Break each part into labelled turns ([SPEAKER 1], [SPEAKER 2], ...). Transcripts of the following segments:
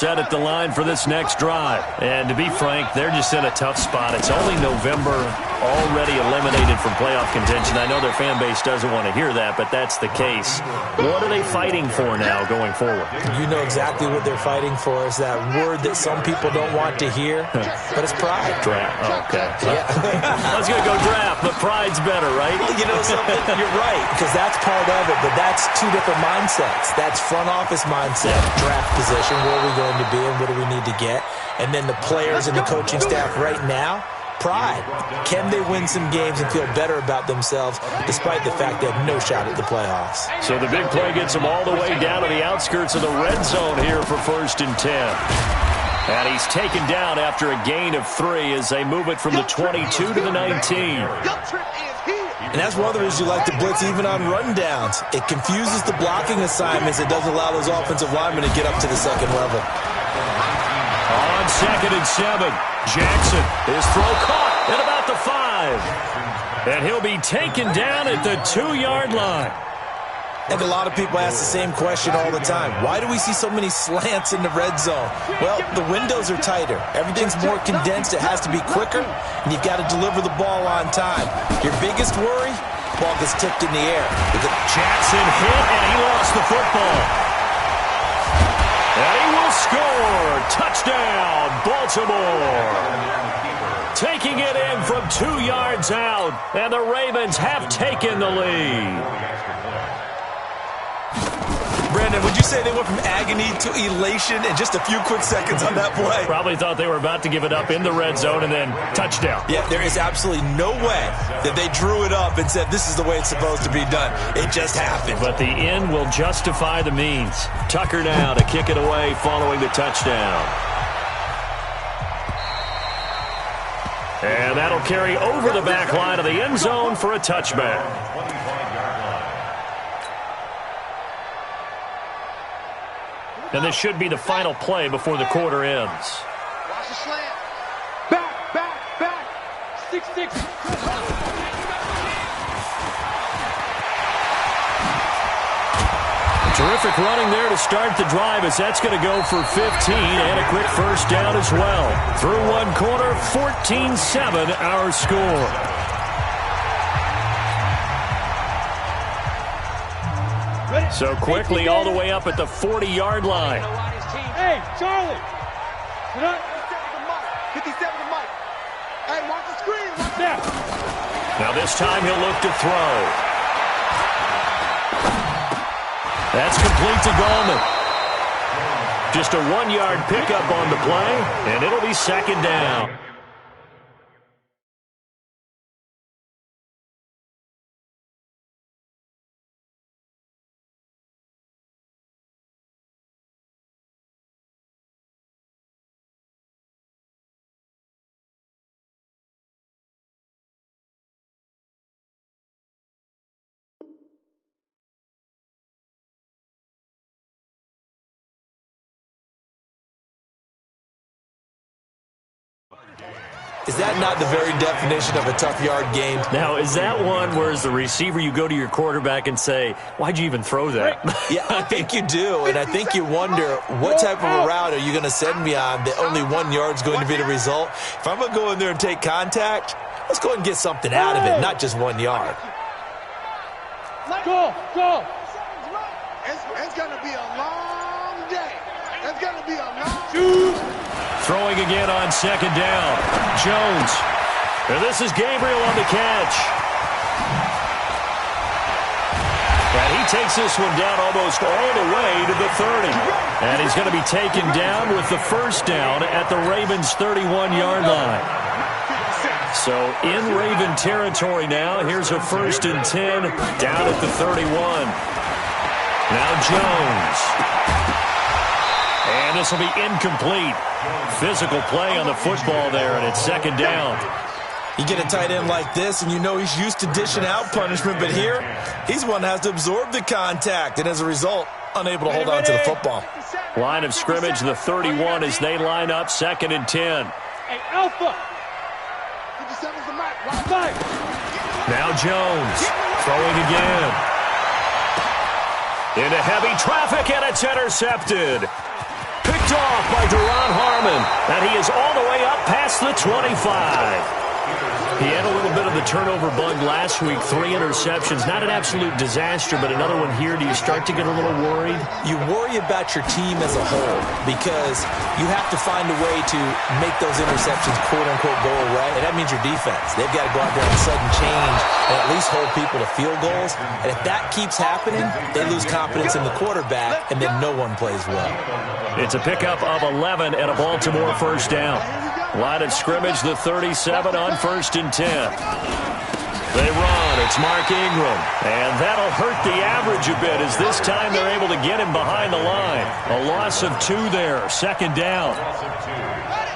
[SPEAKER 1] Set at the line for this next drive. And to be frank, they're just in a tough spot. It's only November, already eliminated from playoff contention. I know their fan base doesn't want to hear that, but that's the case. What are they fighting for now going forward?
[SPEAKER 2] You know exactly what they're fighting for. Is that word that some people don't want to hear, but it's pride.
[SPEAKER 1] Draft. Oh, okay.
[SPEAKER 2] Yeah.
[SPEAKER 1] I was going to go draft, but pride's better, right?
[SPEAKER 2] Well, you know something? You're right, because that's part of it, but that's two different mindsets. That's front office mindset, draft position, where are we going to be and what do we need to get? And then the players and the coaching staff right now, pride. Can they win some games and feel better about themselves despite the fact they have no shot at the playoffs?
[SPEAKER 1] So the big play gets them all the way down to the outskirts of the red zone here for 1st and 10. And he's taken down after a gain of 3 as they move it from the 22 to the 19.
[SPEAKER 2] And that's one of the reasons you like to blitz even on run downs. It confuses the blocking assignments. It doesn't allow those offensive linemen to get up to the second level.
[SPEAKER 1] On 2nd and 7, Jackson, his throw caught at about the 5. And he'll be taken down at the 2-yard line.
[SPEAKER 2] I think a lot of people ask the same question all the time. Why do we see so many slants in the red zone? Well, the windows are tighter. Everything's more condensed. It has to be quicker, and you've got to deliver the ball on time. Your biggest worry, ball gets tipped in the air.
[SPEAKER 1] Jackson hit, and he lost the football. And he will score. Touchdown, Baltimore. Taking it in from 2 yards out, and the Ravens have taken the lead.
[SPEAKER 2] Brandon, would you say they went from agony to elation in just a few quick seconds on that play?
[SPEAKER 1] Probably thought they were about to give it up in the red zone and then touchdown.
[SPEAKER 2] Yeah, there is absolutely no way that they drew it up and said this is the way it's supposed to be done. It just happened.
[SPEAKER 1] But the end will justify the means. Tucker now to kick it away following the touchdown. And that'll carry over the back line of the end zone for a touchback. And this should be the final play before the quarter ends.
[SPEAKER 3] Watch the slant. Back. 6-6.
[SPEAKER 1] Terrific running there to start the drive as that's going to go for 15 and a quick first down as well. Through one quarter, 14-7 our score. So quickly all the way up at the 40-yard line.
[SPEAKER 3] Hey, Charlie. 57 to Mike. Hey, watch the screen.
[SPEAKER 1] Now this time he'll look to throw. That's complete to Gallman. Just a 1-yard pickup on the play, and it'll be 2nd down.
[SPEAKER 2] Is that not the very definition of a tough yard game?
[SPEAKER 1] Now, is that one where as the receiver you go to your quarterback and say, why'd you even throw that?
[SPEAKER 2] Yeah, I think you do, and I think you wonder what type of a route are you going to send me on that only 1 yard's going to be the result? If I'm going to go in there and take contact, let's go and get something out of it, not just 1 yard.
[SPEAKER 3] Go. It's going to be a long day. It's going to be a long
[SPEAKER 1] Throwing again on 2nd down. Jones. And this is Gabriel on the catch. And he takes this one down almost all the way to the 30. And he's going to be taken down with the first down at the Ravens' 31-yard line. So in Raven territory now. Here's a 1st and 10 down at the 31. Now Jones. And this will be incomplete. Physical play on the football there, and it's 2nd down.
[SPEAKER 2] You get a tight end like this, and you know he's used to dishing out punishment, but here, he's one that has to absorb the contact, and as a result, unable to hold on to the football.
[SPEAKER 1] Line of scrimmage, the 31 as they line up, 2nd and 10.
[SPEAKER 3] Hey, Alpha.
[SPEAKER 1] Now Jones, throwing again. Into heavy traffic, and it's intercepted. Picked off by And he is all the way up past the 25. He had a little bit of the turnover bug last week, 3 interceptions. Not an absolute disaster, but another one here. Do you start to get a little worried?
[SPEAKER 2] You worry about your team as a whole because you have to find a way to make those interceptions, quote-unquote, go away, and that means your defense. They've got to go out there and sudden change and at least hold people to field goals. And if that keeps happening, they lose confidence in the quarterback, and then no one plays well.
[SPEAKER 1] It's a pickup of 11 and a Baltimore first down. Line of scrimmage, the 37 on 1st and 10. They run. It's Mark Ingram. And that'll hurt the average a bit as this time they're able to get him behind the line. A loss of 2 there. 2nd down.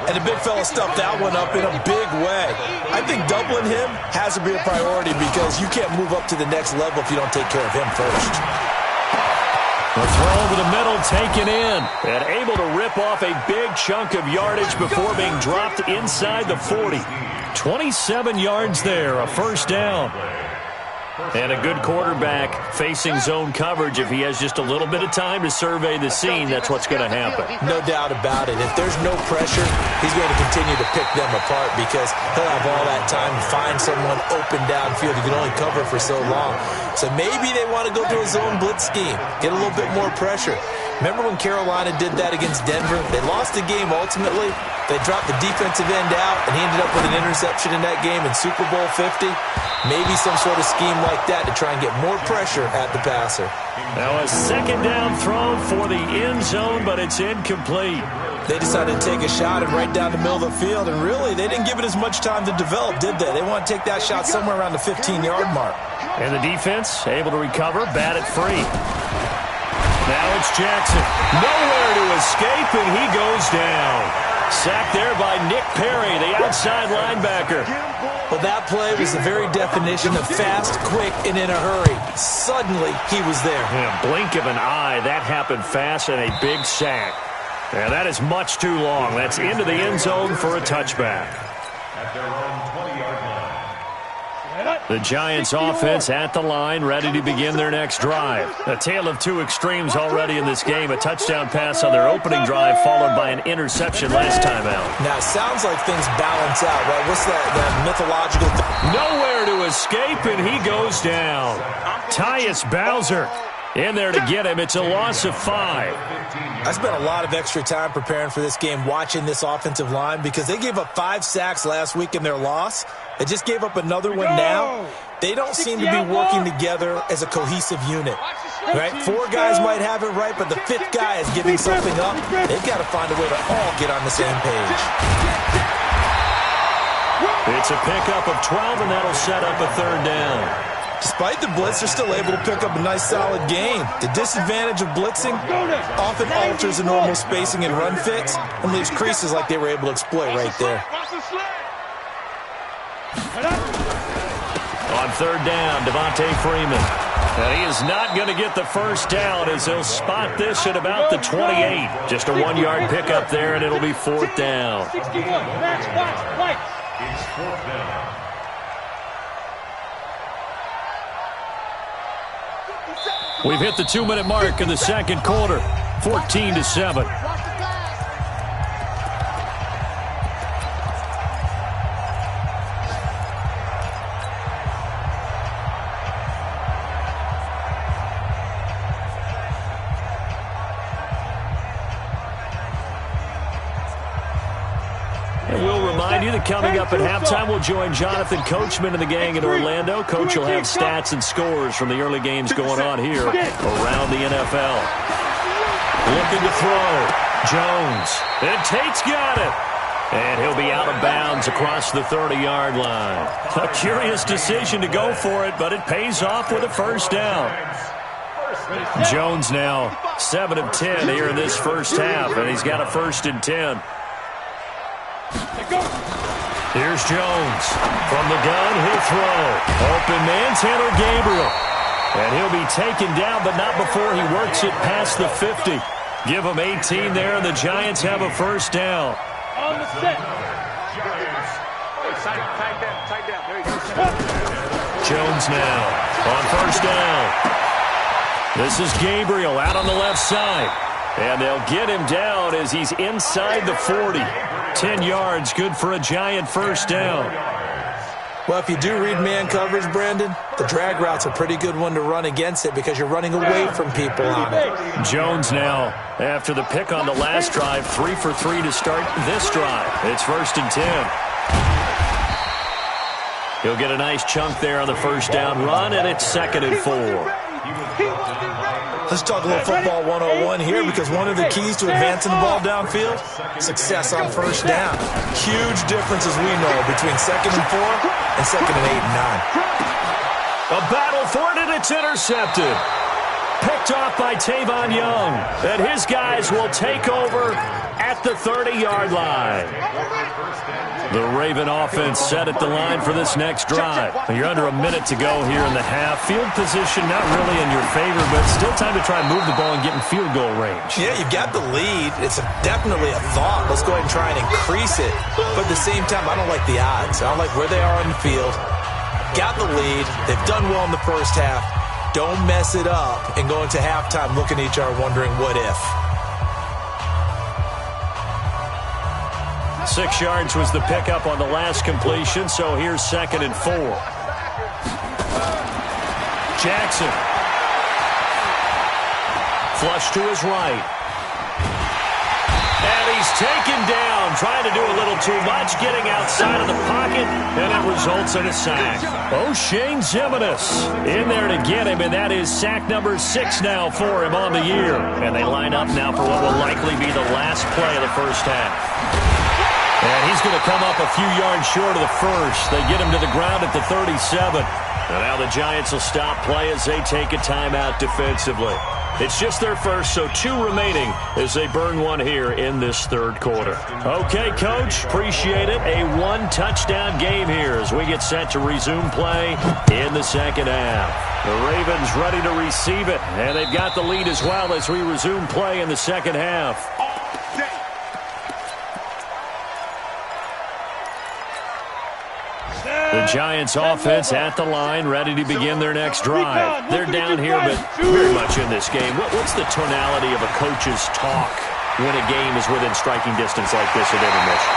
[SPEAKER 2] And the big fella stuffed that one up in a big way. I think doubling him has to be a priority because you can't move up to the next level if you don't take care of him first.
[SPEAKER 1] The throw over the middle, taken in, and able to rip off a big chunk of yardage before being dropped inside the 40. 27 yards there, a first down. And a good quarterback facing zone coverage. If he has just a little bit of time to survey the scene, that's what's going to happen.
[SPEAKER 2] No doubt about it. If there's no pressure, he's going to continue to pick them apart because he'll have all that time to find someone open downfield. He can only cover for so long. So maybe they want to go to a zone blitz scheme, get a little bit more pressure. Remember when Carolina did that against Denver? They lost the game ultimately. They dropped the defensive end out, and he ended up with an interception in that game in Super Bowl 50. Maybe some sort of scheme like that to try and get more pressure at the passer.
[SPEAKER 1] Now a 2nd down throw for the end zone, but it's incomplete.
[SPEAKER 2] They decided to take a shot and right down the middle of the field, and really, they didn't give it as much time to develop, did they? They want to take that shot somewhere around the 15-yard mark.
[SPEAKER 1] And the defense able to recover, bat it free. Now it's Jackson. Nowhere to escape, and he goes down. Sacked there by Nick Perry, the outside linebacker.
[SPEAKER 2] Well, that play was the very definition of fast, quick, and in a hurry. Suddenly, he was there.
[SPEAKER 1] Yeah, blink of an eye. That happened fast and a big sack. And that is much too long. That's into the end zone for a touchback. The Giants offense at the line, ready to begin their next drive. A tale of 2 extremes already in this game. A touchdown pass on their opening drive, followed by an interception last time out.
[SPEAKER 2] Now, it sounds like things balance out, right? What's that mythological thing?
[SPEAKER 1] Nowhere to escape, and he goes down. Tyus Bowser in there to get him. It's a loss of 5.
[SPEAKER 2] I spent a lot of extra time preparing for this game, watching this offensive line, because they gave up 5 sacks last week in their loss. They just gave up another one now. They don't seem to be working together as a cohesive unit. Right? 4 guys might have it right, but the 5th guy is giving something up. They've got to find a way to all get on the same page.
[SPEAKER 1] It's a pickup of 12, and that'll set up a 3rd down.
[SPEAKER 2] Despite the blitz, they're still able to pick up a nice, solid gain. The disadvantage of blitzing often alters the normal spacing and run fits and leaves creases like they were able to exploit right there.
[SPEAKER 1] On 3rd down, Devontae Freeman. And he is not going to get the first down as they'll spot this at about the 28. Just a 1-yard pickup there, and it'll be 4th down. It's 4th down. We've hit the 2-minute mark in the 2nd quarter, 14-7. And we'll remind you that coming up at halftime, we'll join Jonathan Coachman and the gang in Orlando. Coach will have stats and scores from the early games going on here around the NFL. Looking to throw. Jones. And Tate's got it. And he'll be out of bounds across the 30-yard line. A curious decision to go for it, but it pays off with a first down. Jones now 7 of 10 here in this first half, and he's got a 1st and 10. Here's Jones. From the gun, he'll throw. Open man's-handle Gabriel. And he'll be taken down, but not before he works it past the 50. Give him 18 there, and the Giants have a first down.
[SPEAKER 3] On the set.
[SPEAKER 1] Jones now on first down. This is Gabriel out on the left side. And they'll get him down as he's inside the 40. 10 yards, good for a Giant first down.
[SPEAKER 2] Well, if you do read man coverage, Brandon, the drag route's a pretty good one to run against it because you're running away from people on it.
[SPEAKER 1] Jones now, after the pick on the last drive, 3 for 3 to start this drive. It's 1st and 10. He'll get a nice chunk there on the first down run, and it's 2nd and 4.
[SPEAKER 2] Let's talk a little football 101 here because one of the keys to advancing the ball downfield, success on first down. Huge difference, as we know, between 2nd and 4 and 2nd and 8 and 9.
[SPEAKER 1] A battle for it, and it's intercepted. Picked off by Tavon Young. And his guys will take over at the 30-yard line. The Raven offense set at the line for this next drive. You're under a minute to go here in the half. Field position not really in your favor, but still time to try and move the ball and get in field goal range.
[SPEAKER 2] Yeah, you've got the lead. It's definitely a thought. Let's go ahead and try and increase it. But at the same time, I don't like the odds. I don't like where they are on the field. Got the lead. They've done well in the first half. Don't mess it up and go into halftime looking at each other wondering what if.
[SPEAKER 1] 6 yards was the pickup on the last completion, so here's 2nd and 4. Jackson. Flush to his right. And he's taken down, trying to do a little too much, getting outside of the pocket, and it results in a sack. O'Shane Zimenez in there to get him, and that is sack number 6 now for him on the year. And they line up now for what will likely be the last play of the first half. And he's going to come up a few yards short of the first. They get him to the ground at the 37. And now the Giants will stop play as they take a timeout defensively. It's just their first, so 2 remaining as they burn one here in this third quarter. Okay, Coach, appreciate it. A 1-touchdown game here as we get set to resume play in the second half. The Ravens ready to receive it, and they've got the lead as well as we resume play in the second half. The Giants offense at the line, ready to begin their next drive. They're down here, but very much in this game. What's the tonality of a coach's talk when a game is within striking distance like this at intermission?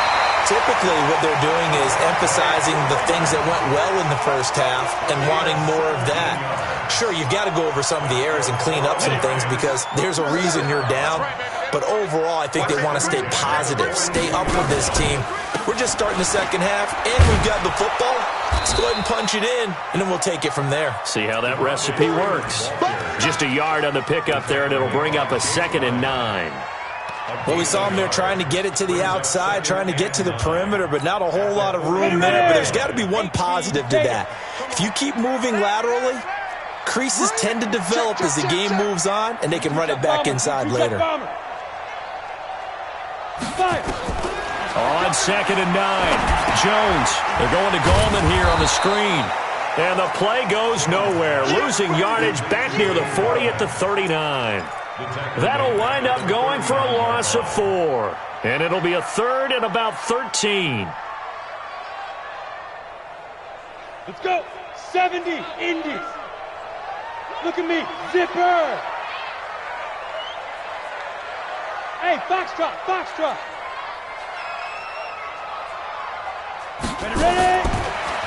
[SPEAKER 2] Typically, what they're doing is emphasizing the things that went well in the first half and wanting more of that. Sure, you've got to go over some of the errors and clean up some things because there's a reason you're down. But overall, I think they want to stay positive, stay up with this team. We're just starting the second half, and we've got the football. Let's go ahead and punch it in, and then we'll take it from there.
[SPEAKER 1] See how that recipe works. Just a yard on the pickup there, and it'll bring up a 2nd and 9.
[SPEAKER 2] Well, we saw them there trying to get it to the outside, trying to get to the perimeter, but not a whole lot of room there. But there's got to be one positive to that. If you keep moving laterally, creases tend to develop as the game moves on, and they can run it back inside later.
[SPEAKER 1] On 2nd and 9, Jones. They're going to Gallman here on the screen. And the play goes nowhere. Losing yardage back near the 40 at the 39. That'll wind up going for a loss of 4. And it'll be a 3rd and about 13.
[SPEAKER 3] Let's go. 70 Indies. Look at me. Zipper. Hey, foxtrot, foxtrot. Ready?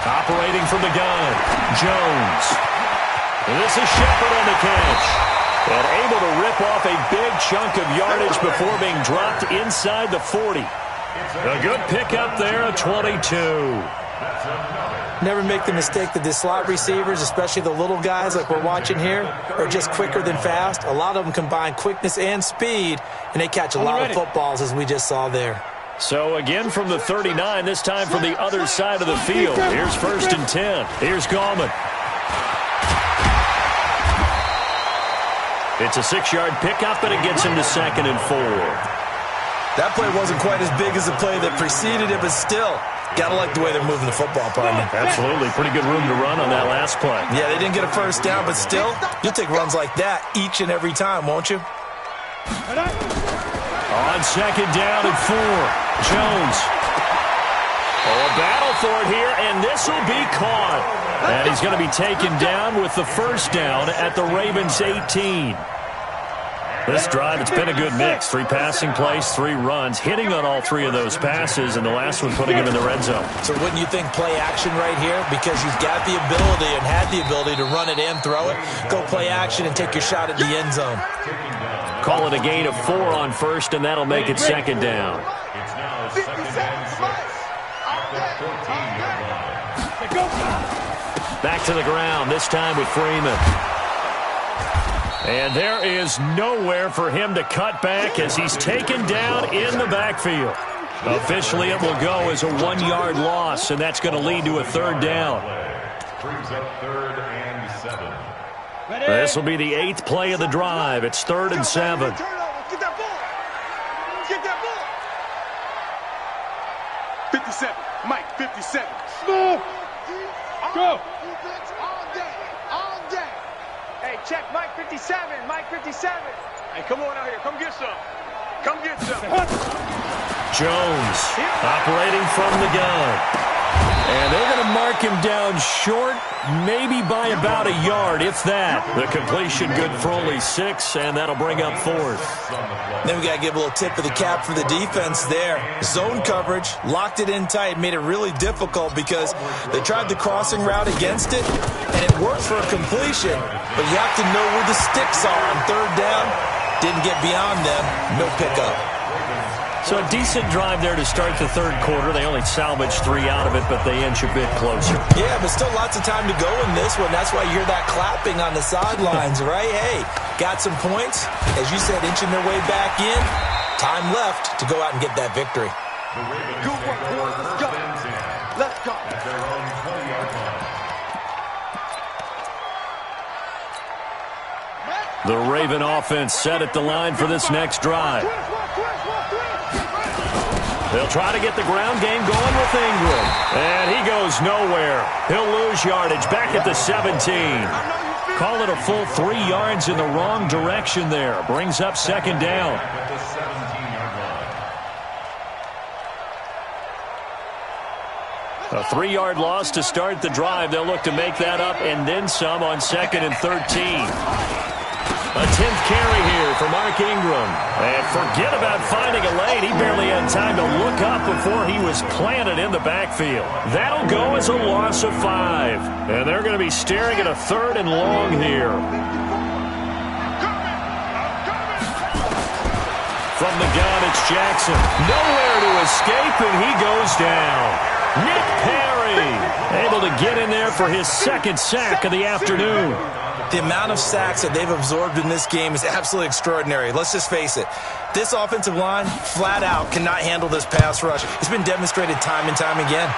[SPEAKER 1] Operating from the gun, Jones. And this is Shepard on the catch. And able to rip off a big chunk of yardage before being dropped inside the 40. A good pickup there, a 22.
[SPEAKER 2] Never make the mistake that the slot receivers, especially the little guys like we're watching here, are just quicker than fast. A lot of them combine quickness and speed, and they catch a lot of footballs, as we just saw there.
[SPEAKER 1] So again from the 39, this time from the other side of the field. Here's 1st and 10. Here's Gallman. It's a 6-yard pickup, and it gets him to 2nd and 4.
[SPEAKER 2] That play wasn't quite as big as the play that preceded it, but still, gotta like the way they're moving the football, partner.
[SPEAKER 1] Absolutely. Pretty good room to run on that last play.
[SPEAKER 2] Yeah, they didn't get a first down, but still, you'll take runs like that each and every time, won't you?
[SPEAKER 1] On 2nd down and 4, Jones. Oh, a battle for it here, and this will be caught. And he's going to be taken down with the first down at the Ravens' 18. This drive, it's been a good mix. 3 passing plays, 3 runs, hitting on all 3 of those passes, and the last one putting him in the red zone.
[SPEAKER 2] So wouldn't you think play action right here? Because you've got the ability and had the ability to run it and throw it. Go play action and take your shot at the end zone.
[SPEAKER 1] Call it a gain of 4 on first, and that'll make it second down.
[SPEAKER 3] It's now second and 6.
[SPEAKER 1] Back to the ground, this time with Freeman. And there is nowhere for him to cut back as he's taken down in the backfield. Officially, it will go as a 1-yard loss, and that's going to lead to a 3rd down.
[SPEAKER 4] Brings up 3rd and 7.
[SPEAKER 1] This will be the 8th play of the drive. It's 3rd and 7.
[SPEAKER 3] Get that ball. Get that ball. 57. Mike, 57. Smooth. Go. Defense all day. All day. Hey, check Mike 57. Mike 57. Hey, come on out here. Come get some. Come get some.
[SPEAKER 1] Jones operating from the gun. And they're going to mark him down short, maybe by about a yard, if that. The completion good for only 6, and that'll bring up 4th.
[SPEAKER 2] Then we got to give a little tip of the cap for the defense there. Zone coverage, locked it in tight, made it really difficult because they tried the crossing route against it, and it worked for a completion. But you have to know where the sticks are on 3rd down. Didn't get beyond them, no pickup.
[SPEAKER 1] So a decent drive there to start the 3rd quarter. They only salvaged 3 out of it, but they inch a bit closer.
[SPEAKER 2] Yeah, but still lots of time to go in this one. That's why you hear that clapping on the sidelines, right? Hey, got some points. As you said, inching their way back in. Time left to go out and get that victory.
[SPEAKER 3] Good work, boys. Let's go. Let's go.
[SPEAKER 4] At their own 20-yard line.
[SPEAKER 1] The Raven offense set at the line for this next drive. They'll try to get the ground game going with Ingram. And he goes nowhere. He'll lose yardage back at the 17. Call it a full 3 yards in the wrong direction there. Brings up 2nd down.
[SPEAKER 4] At the 17-yard line.
[SPEAKER 1] A 3-yard loss to start the drive. They'll look to make that up and then some on 2nd and 13. A 10th carry here for Mark Ingram. And forget about finding a lane. He barely had time to look up before he was planted in the backfield. That'll go as a loss of 5. And they're going to be staring at a 3rd and long here. From the gun, it's Jackson. Nowhere to escape, and he goes down. Nick Perry able to get in there for his 2nd sack of the afternoon.
[SPEAKER 2] The amount of sacks that they've absorbed in this game is absolutely extraordinary. Let's just face it. This offensive line, flat out, cannot handle this pass rush. It's been demonstrated time and time again.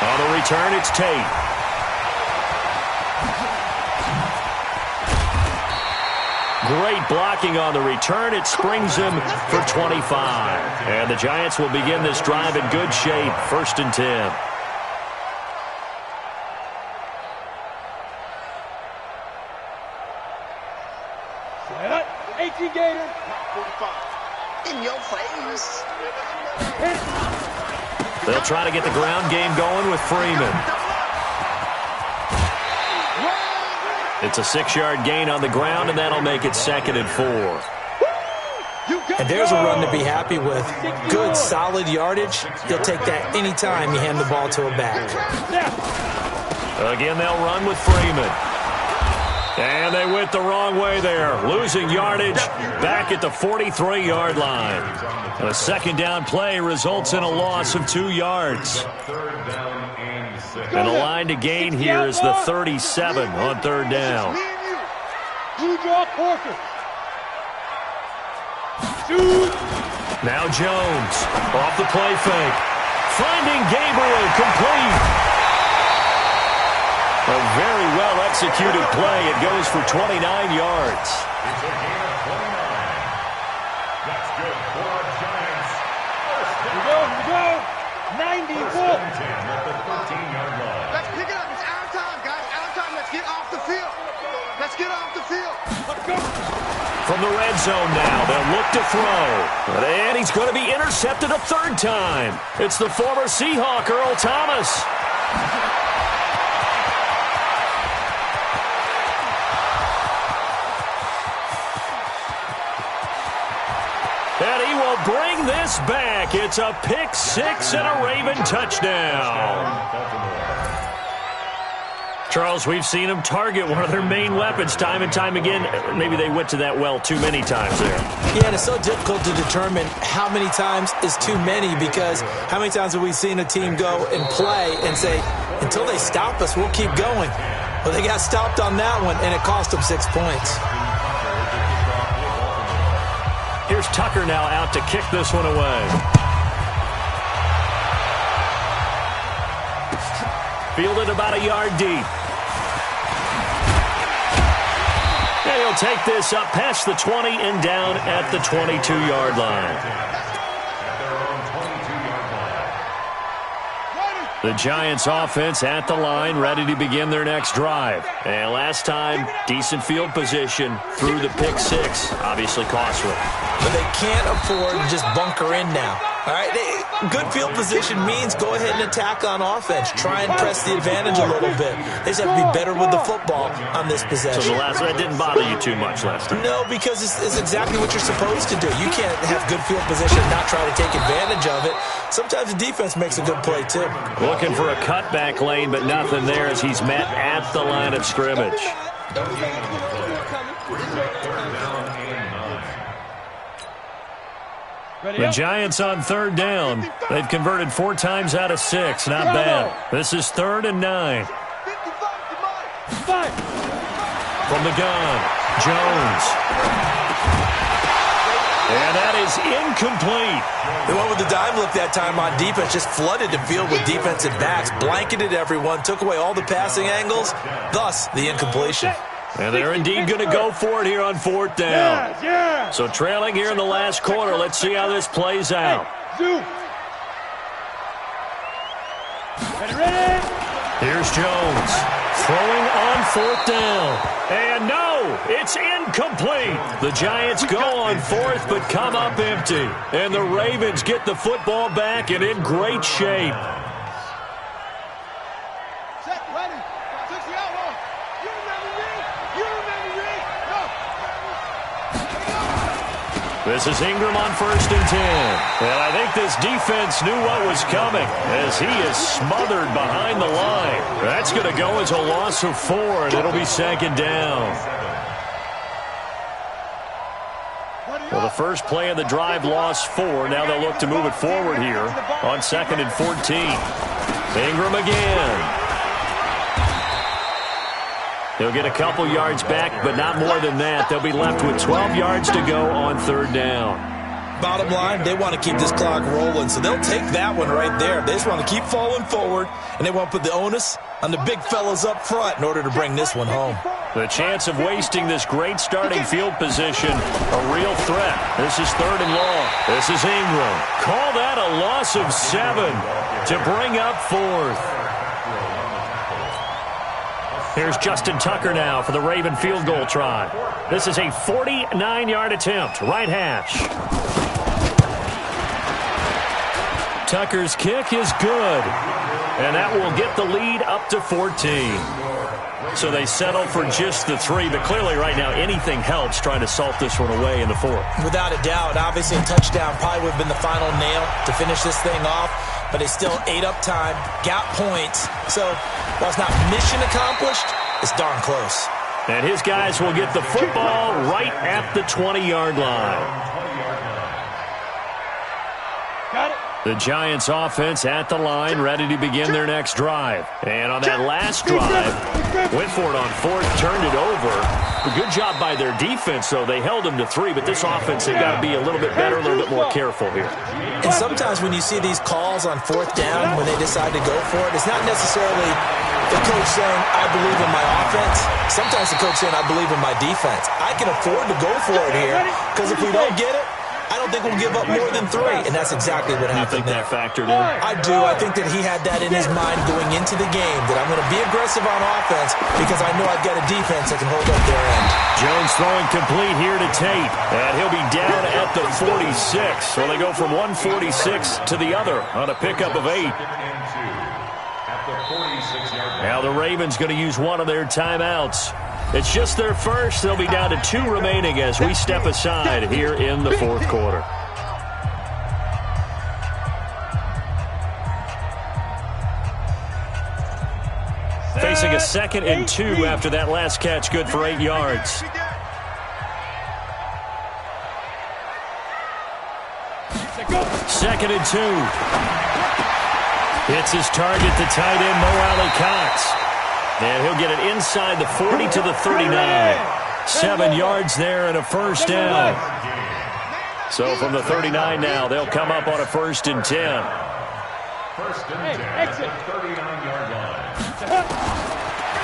[SPEAKER 1] On the return, it's Tate. Great blocking on the return. It springs him for 25. And the Giants will begin this drive in good shape. 1st and 10.
[SPEAKER 3] In your face.
[SPEAKER 1] They'll try to get the ground game going with Freeman. It's a 6-yard gain on the ground, and that'll make it 2nd and 4.
[SPEAKER 2] And there's a run to be happy with. Good, solid yardage. He'll take that anytime you hand the ball to a back.
[SPEAKER 1] Again, they'll run with Freeman. And they went the wrong way there. Losing yardage back at the 43-yard line. A 2nd down play results in a loss of 2 yards. And the line to gain here is the 37 on 3rd down. Now Jones off the play fake. Finding Gabriel complete. A very well-executed play. It goes for 29 yards.
[SPEAKER 4] It's a gain of 29. That's good for our Giants.
[SPEAKER 3] Here we go. 94.
[SPEAKER 4] At the 13-yard line.
[SPEAKER 3] Let's pick it up. It's our time, guys. Our time. Let's get off the field. Let's get off the field. Let's go.
[SPEAKER 1] From the red zone now, they'll look to throw. And he's going to be intercepted a 3rd time. It's the former Seahawk, Earl Thomas. And he will bring this back. It's a pick six and a Raven touchdown. Charles, we've seen them target one of their main weapons time and time again. Maybe they went to that well too many times there.
[SPEAKER 2] Yeah, and it's so difficult to determine how many times is too many, because how many times have we seen a team go and play and say, until they stop us, we'll keep going. Well, they got stopped on that one, and it cost them 6 points.
[SPEAKER 1] Here's Tucker now out to kick this one away. Fielded about a yard deep. And he'll take this up past the 20 and down at the 22-yard line. The Giants offense at the line, ready to begin their next drive. And last time, decent field position through the pick six. Obviously costly.
[SPEAKER 2] But they can't afford to just bunker in now. All right, good field position means go ahead and attack on offense. Try and press the advantage a little bit. They just have to be better with the football on this possession.
[SPEAKER 1] So that didn't bother you too much last time?
[SPEAKER 2] No, because it's exactly what you're supposed to do. You can't have good field position and not try to take advantage of it. Sometimes the defense makes a good play, too.
[SPEAKER 1] Looking for a cutback lane, but nothing there as he's met at the line of scrimmage. The Giants on third down. They've converted 4 times out of 6. Not bad. This is 3rd and 9. From the gun, Jones. And that is incomplete.
[SPEAKER 2] They went with the dime look that time on defense, just flooded the field with defensive backs, blanketed everyone, took away all the passing angles, thus the incompletion.
[SPEAKER 1] And they're indeed going to go for it here on 4th down. So trailing here in the last quarter. Let's see how this plays out. Here's Jones throwing on 4th down. And no, it's incomplete. The Giants go on 4th but come up empty. And the Ravens get the football back and in great shape. This is Ingram on 1st and 10. And I think this defense knew what was coming as he is smothered behind the line. That's going to go as a loss of 4, and it'll be 2nd down. Well, the first play of the drive lost 4. Now they'll look to move it forward here on 2nd and 14. Ingram again. They'll get a couple yards back, but not more than that. They'll be left with 12 yards to go on 3rd down.
[SPEAKER 2] Bottom line, they want to keep this clock rolling, so they'll take that one right there. They just want to keep falling forward, and they want to put the onus on the big fellas up front in order to bring this one home.
[SPEAKER 1] The chance of wasting this great starting field position, a real threat. This is 3rd and long. This is Ingram. Call that a loss of 7 to bring up 4th. Here's Justin Tucker now for the Raven field goal try. This is a 49-yard attempt, right hash. Tucker's kick is good, and that will get the lead up to 14. So they settle for just the 3, but clearly right now anything helps trying to salt this one away in the 4th.
[SPEAKER 2] Without a doubt, obviously a touchdown probably would have been the final nail to finish this thing off, but they still ate up time, got points. So while it's not mission accomplished, it's darn close.
[SPEAKER 1] And his guys will get the football right at the 20-yard line.
[SPEAKER 3] Got it.
[SPEAKER 1] The Giants offense at the line, ready to begin their next drive. And on that last drive, went for it on 4th, turned it over. A good job by their defense, though. They held them to 3, but this offense, they've got to be a little bit better, a little bit more careful here.
[SPEAKER 2] And sometimes when you see these calls on 4th down, when they decide to go for it, it's not necessarily the coach saying, I believe in my offense. Sometimes the coach saying, I believe in my defense. I can afford to go for it here, because if we don't get it, I don't think we'll give up more than 3, and that's exactly what happened there.
[SPEAKER 1] You think that factored in?
[SPEAKER 2] I do. I think that he had that in his mind going into the game, that I'm going to be aggressive on offense because I know I've got a defense that can hold up their end.
[SPEAKER 1] Jones throwing complete here to Tate, and he'll be down at the 46. So they go from 146 to the other on a pickup of 8. Now the Ravens going to use one of their timeouts. It's just their first. They'll be down to 2 remaining as we step aside here in the 4th quarter. forcing a 2nd and 2 after that last catch, good for 8 yards. Second and 2. Hits his target, the tight end, Mo Alley-Cox. And he'll get it inside the 40 to the 39. 7 yards there and a first down. So from the 39 now, they'll come up on a 1st and 10.
[SPEAKER 4] First and 10 at the 39-yard line.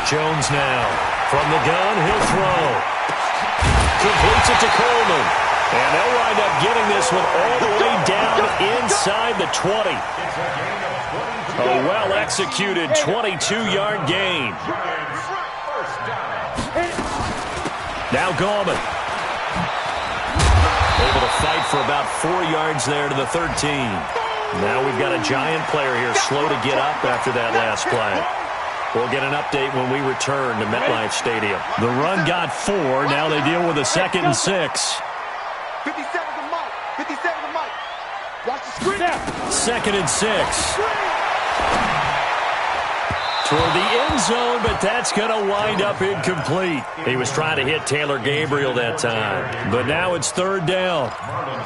[SPEAKER 1] Jones now. From the gun, he'll throw. Completes it to Coleman. And they'll wind up getting this one all the way down inside the 20. A well-executed 22-yard gain. Now Gallman. Able to fight for about 4 yards there to the 13. Now we've got a Giant player here slow to get up after that last play. We'll get an update when we return to MetLife Stadium. The run got 4. Now they deal with a 2nd and 6.
[SPEAKER 3] 57 to Mike. 57 to Mike. Watch the screen.
[SPEAKER 1] 2nd and 6. Toward the end zone, but that's going to wind up incomplete. He was trying to hit Taylor Gabriel that time. But now it's 3rd down.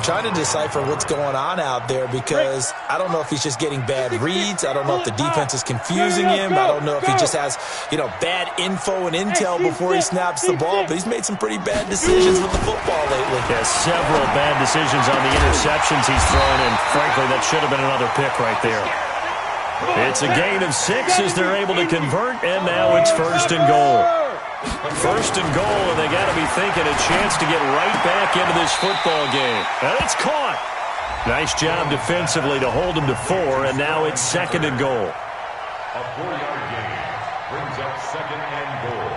[SPEAKER 2] Trying to decipher what's going on out there because I don't know if he's just getting bad reads. I don't know if the defense is confusing him. I don't know if he just has, bad info and intel before he snaps the ball. But he's made some pretty bad decisions with the football lately.
[SPEAKER 1] Yeah, several bad decisions on the interceptions he's thrown, and frankly, that should have been another pick right there. It's a gain of 6 as they're able to convert, and now it's 1st and goal. 1st and goal, and they got to be thinking a chance to get right back into this football game. And it's caught. Nice job defensively to hold them to 4, and now it's 2nd and goal.
[SPEAKER 4] A 4-yard gain brings up 2nd and goal.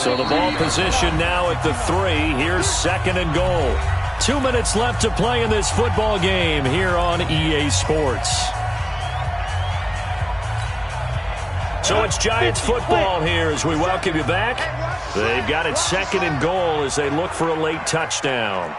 [SPEAKER 1] So the ball position now at the 3. Here's 2nd and goal. 2 minutes left to play in this football game here on EA Sports. So it's Giants football here as we welcome you back. They've got it 2nd and goal as they look for a late touchdown.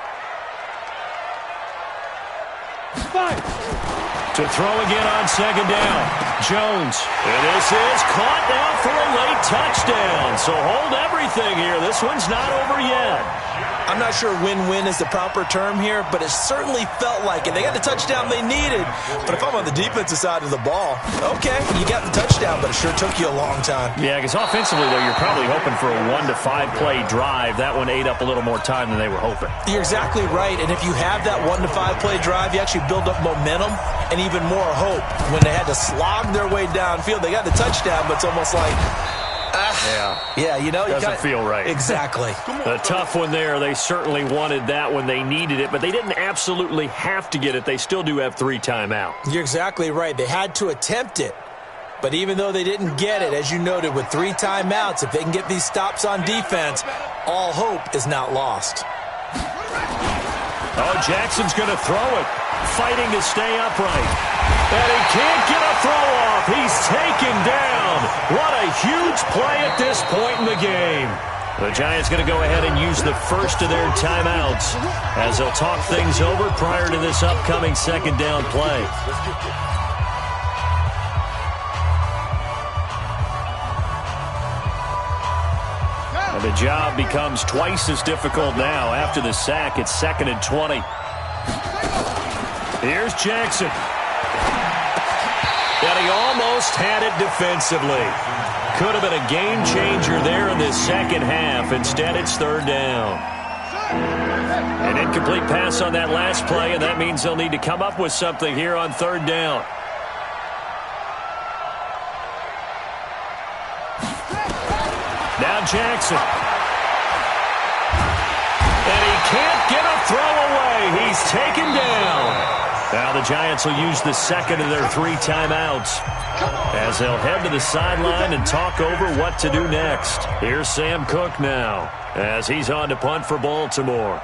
[SPEAKER 1] To throw again on 2nd down. Jones. And this is caught now for a late touchdown. So hold everything here. This one's not over yet.
[SPEAKER 2] I'm not sure win-win is the proper term here, but it certainly felt like it. They got the touchdown they needed, but if I'm on the defensive side of the ball, okay, you got the touchdown, but it sure took you a long time.
[SPEAKER 1] Yeah, because offensively, though, you're probably hoping for a 1 to 5 play drive. That one ate up a little more time than they were hoping.
[SPEAKER 2] You're exactly right, and if you have that 1 to 5 play drive, you actually build up momentum and even more hope. When they had to slog their way downfield, they got the touchdown, but it's almost like,
[SPEAKER 1] doesn't feel right.
[SPEAKER 2] Exactly.
[SPEAKER 1] A tough one there. They certainly wanted that when they needed it, but they didn't absolutely have to get it. They still do have 3 timeouts.
[SPEAKER 2] You're exactly right. They had to attempt it, but even though they didn't get it, as you noted, with 3 timeouts, if they can get these stops on defense, all hope is not lost.
[SPEAKER 1] Oh, Jackson's going to throw it, fighting to stay upright. And he can't get a throw off. He's taken down. What a huge play at this point in the game. The Giants going to go ahead and use the first of their timeouts as they'll talk things over prior to this upcoming 2nd down play. And the job becomes twice as difficult now. After the sack, it's 2nd and 20. Here's Jackson. And he almost had it defensively. Could have been a game changer there in this second half. Instead, it's 3rd down. An incomplete pass on that last play, and that means they'll need to come up with something here on 3rd down. Now Jackson. And he can't get a throw away. He's taken down. Now the Giants will use the 2nd of their 3 timeouts as they'll head to the sideline and talk over what to do next. Here's Sam Cook now as he's on to punt for Baltimore.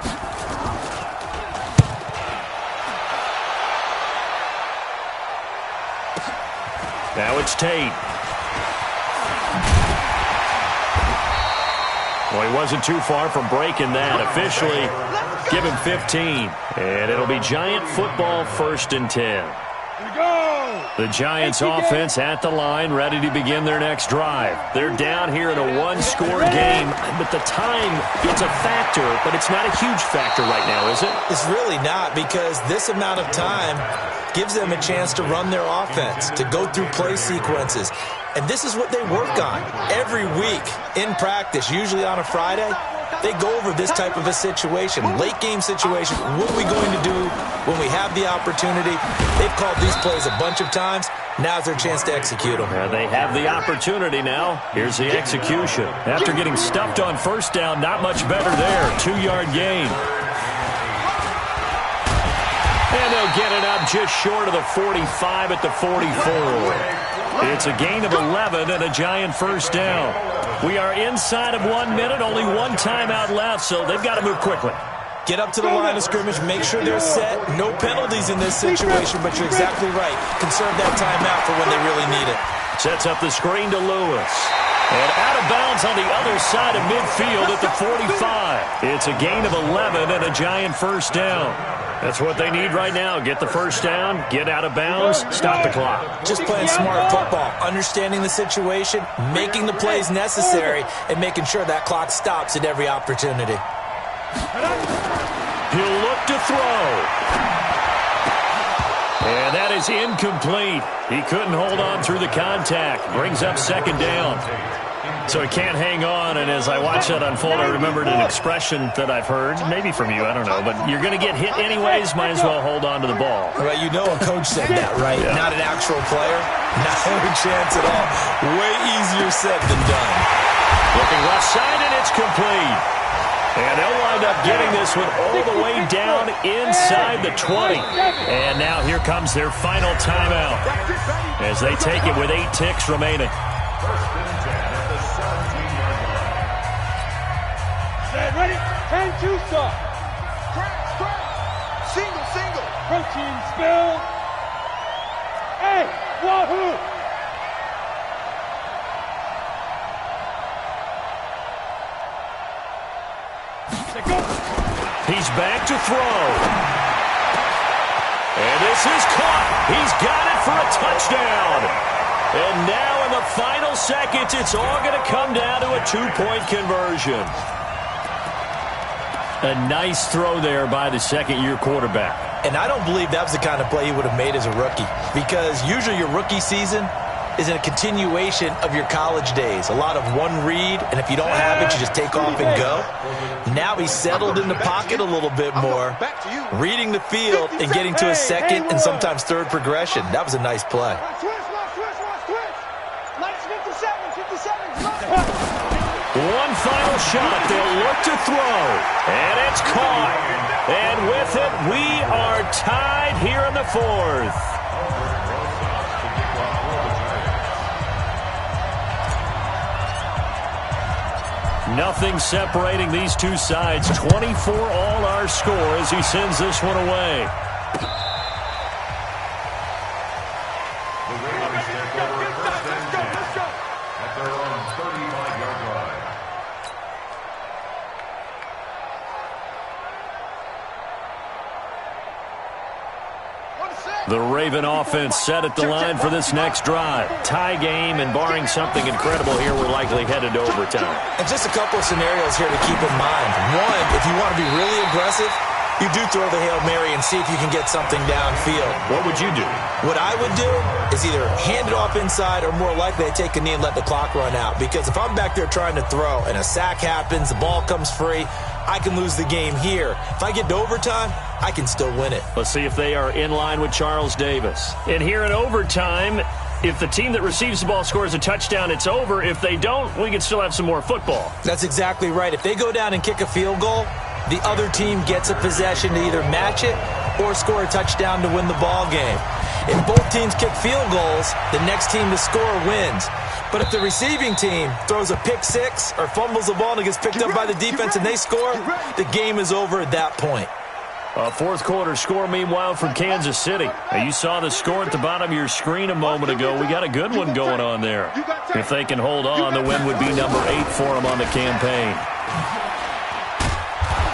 [SPEAKER 1] Now it's Tate. Well, he wasn't too far from breaking that. Officially, give him 15. And it'll be Giant football 1st and 10. The Giants offense at the line, ready to begin their next drive. They're down here in a one-score game, but the time, it's a factor, but it's not a huge factor right now, is it?
[SPEAKER 2] It's really not, because this amount of time gives them a chance to run their offense, to go through play sequences. And this is what they work on every week in practice, usually on a Friday. They go over this type of a situation, late game situation. What are we going to do when we have the opportunity? They've called these plays a bunch of times. Now's their chance to execute them.
[SPEAKER 1] They have the opportunity now. Here's the execution. After getting stuffed on first down, not much better there. 2-yard gain. And they'll get it up just short of the 45 at the 44. It's a gain of 11 and a Giant first down. We are inside of 1 minute, only one timeout left, so they've got to move quickly.
[SPEAKER 2] Get up to the line of scrimmage, make sure they're set. No penalties in this situation, but you're exactly right. Conserve that timeout for when they really need it.
[SPEAKER 1] Sets up the screen to Lewis. And out of bounds on the other side of midfield at the 45. It's a gain of 11 and a Giant first down. That's what they need right now. Get the first down, get out of bounds, stop the clock.
[SPEAKER 2] Just playing smart football, understanding the situation, making the plays necessary, and making sure that clock stops at every opportunity.
[SPEAKER 1] He'll look to throw. And that is incomplete. He couldn't hold on through the contact. Brings up second down. So he can't hang on, and as I watch that unfold, I remembered an expression that I've heard, maybe from you, I don't know, but you're going to get hit anyways, might as well hold on to the ball.
[SPEAKER 2] Right, you know a coach said that, right? Yeah. Not an actual player, not a chance at all. Way easier said than done.
[SPEAKER 1] Looking left side, and it's complete. And they'll wind up getting this one all the way down inside the 20. And now here comes their final timeout as they take it with 8 ticks remaining.
[SPEAKER 3] Ready? 10-2 stop. Crack. Single. Protein spill. Hey, wahoo.
[SPEAKER 1] He's back to throw. And this is caught. He's got it for a touchdown. And now in the final seconds, it's all going to come down to a 2-point conversion. A nice throw there by the second-year quarterback.
[SPEAKER 2] And I don't believe that was the kind of play he would have made as a rookie, because usually your rookie season is a continuation of your college days. A lot of one read, and if you don't have it, you just take off and go. Now he's settled in the pocket a little bit more, reading the field and getting to a second and sometimes third progression. That was a nice play.
[SPEAKER 1] One final shot. They'll look to throw. And it's caught. And with it, we are tied here in the fourth. Nothing separating these two sides. 24 all our score as he sends this one away. The Raven offense set at the line for this next drive. Tie game, and barring something incredible here, we're likely headed to overtime.
[SPEAKER 2] And just a couple of scenarios here to keep in mind. One, if you want to be really aggressive, you do throw the Hail Mary and see if you can get something downfield.
[SPEAKER 1] What would you do?
[SPEAKER 2] What I would do is either hand it off inside or more likely I take a knee and let the clock run out. Because if I'm back there trying to throw and a sack happens, the ball comes free, I can lose the game here. If I get to overtime, I can still win it.
[SPEAKER 1] Let's see if they are in line with Charles Davis. And here in overtime, if the team that receives the ball scores a touchdown, it's over. If they don't, we can still have some more football.
[SPEAKER 2] That's exactly right. If they go down and kick a field goal, the other team gets a possession to either match it or score a touchdown to win the ball game. If both teams kick field goals, the next team to score wins. But if the receiving team throws a pick six or fumbles the ball and it gets picked up by the defense and they score, the game is over at that point.
[SPEAKER 1] A fourth quarter score, meanwhile, from Kansas City. Now, you saw the score at the bottom of your screen a moment ago. We got a good one going on there. If they can hold on, the win would be number 8 for them on the campaign.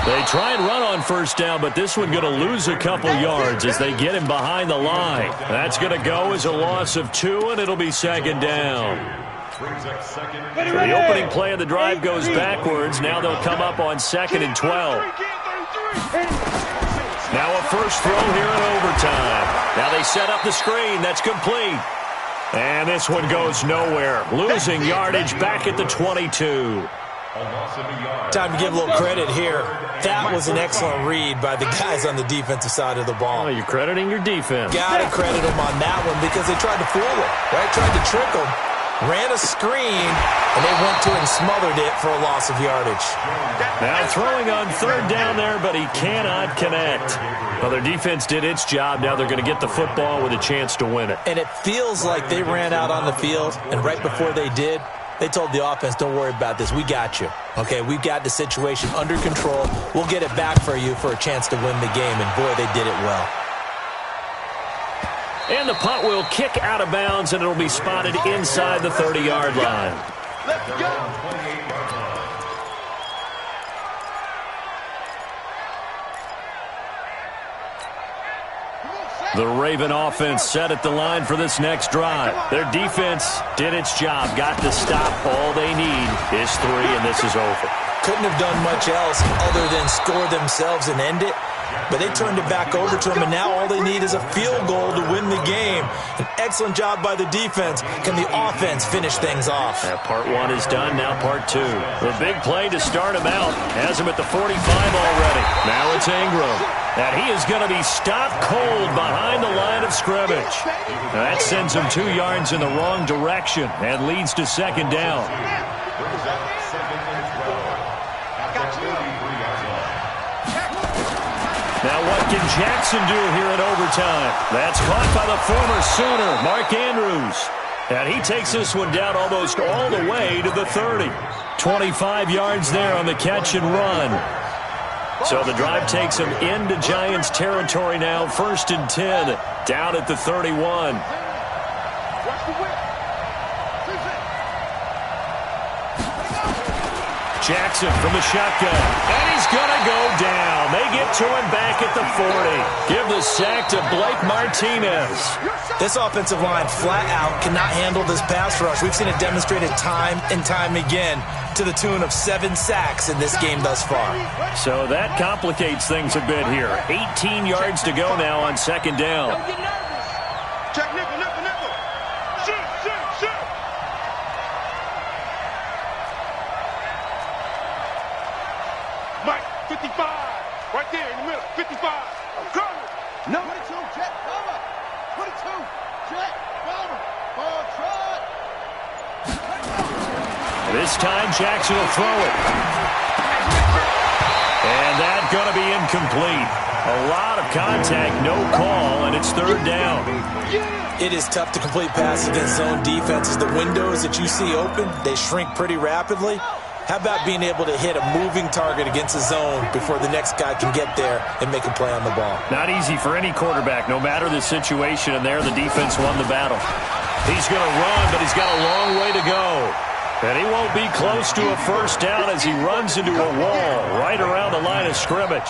[SPEAKER 1] They try and run on first down, but this one going to lose a couple yards as they get him behind the line. That's going to go as a loss of 2, and it'll be second down. The opening play of the drive goes backwards. Now they'll come up on 2nd and 12. Now a first throw here in overtime. Now they set up the screen. That's complete. And this one goes nowhere. Losing yardage back at the 22.
[SPEAKER 2] Time to give a little credit here. That was an excellent read by the guys on the defensive side of the ball.
[SPEAKER 1] Oh, you're crediting your defense.
[SPEAKER 2] Got to credit them on that one because they tried to fool them, right? Tried to trick them. Ran a screen, and they went to it and smothered it for a loss of yardage.
[SPEAKER 1] Now throwing on 3rd down there, but he cannot connect. Well, their defense did its job. Now they're going to get the football with a chance to win it.
[SPEAKER 2] And it feels like they ran out on the field, and right before they did, they told the offense, don't worry about this. We got you. Okay, we've got the situation under control. We'll get it back for you for a chance to win the game, and boy, they did it well.
[SPEAKER 1] And the punt will kick out of bounds, and it'll be spotted inside the 30-yard line.
[SPEAKER 3] Let's go.
[SPEAKER 1] The Raven offense set at the line for this next drive. Their defense did its job, got the stop. All they need is 3, and this is over.
[SPEAKER 2] Couldn't have done much else other than score themselves and end it. But they turned it back over to them, and now all they need is a field goal to win the game. An excellent job by the defense. Can the offense finish things off?
[SPEAKER 1] Part 1 is done, now part 2. The big play to start him out. Has him at the 45 already. Now it's Ingram. And he is going to be stopped cold behind the line of scrimmage. That sends him 2 yards in the wrong direction and leads to 2nd down. Now what can Jackson do here in overtime? That's caught by the former Sooner, Mark Andrews. And he takes this one down almost all the way to the 30. 25 yards there on the catch and run. So the drive takes him into Giants territory now. 1st and 10, down at the 31. Jackson from the shotgun, and he's going to go down. They get to him back at the 40. Give the sack to Blake Martinez.
[SPEAKER 2] This offensive line flat out cannot handle this pass rush. We've seen it demonstrated time and time again to the tune of 7 sacks in this game thus far.
[SPEAKER 1] So that complicates things a bit here. 18 yards to go now on 2nd down.
[SPEAKER 3] Check nickel, nickel, nickel. Shoot, shoot, shoot. Mike, 55. Right there in the middle. 55. I'm coming. No. 22, check, cover. 22, check, cover. Ball trot.
[SPEAKER 1] This time Jackson will throw it. And that's going to be incomplete. A lot of contact, no call, and it's 3rd down.
[SPEAKER 2] It is tough to complete passes against zone defenses. The windows that you see open, they shrink pretty rapidly. How about being able to hit a moving target against a zone before the next guy can get there and make a play on the ball?
[SPEAKER 1] Not easy for any quarterback, no matter the situation, and there the defense won the battle. He's going to run, but he's got a long way to go. And he won't be close to a 1st down as he runs into a wall right around the line of scrimmage.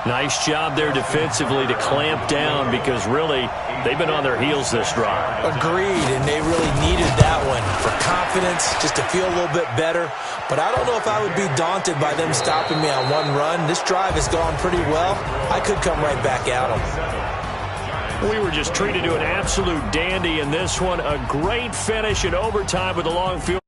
[SPEAKER 1] Nice job there defensively to clamp down because really they've been on their heels this drive.
[SPEAKER 2] Agreed, and they really needed that one for confidence, just to feel a little bit better. But I don't know if I would be daunted by them stopping me on one run. This drive has gone pretty well. I could come right back at them.
[SPEAKER 1] We were just treated to an absolute dandy in this one. A great finish in overtime with a long field.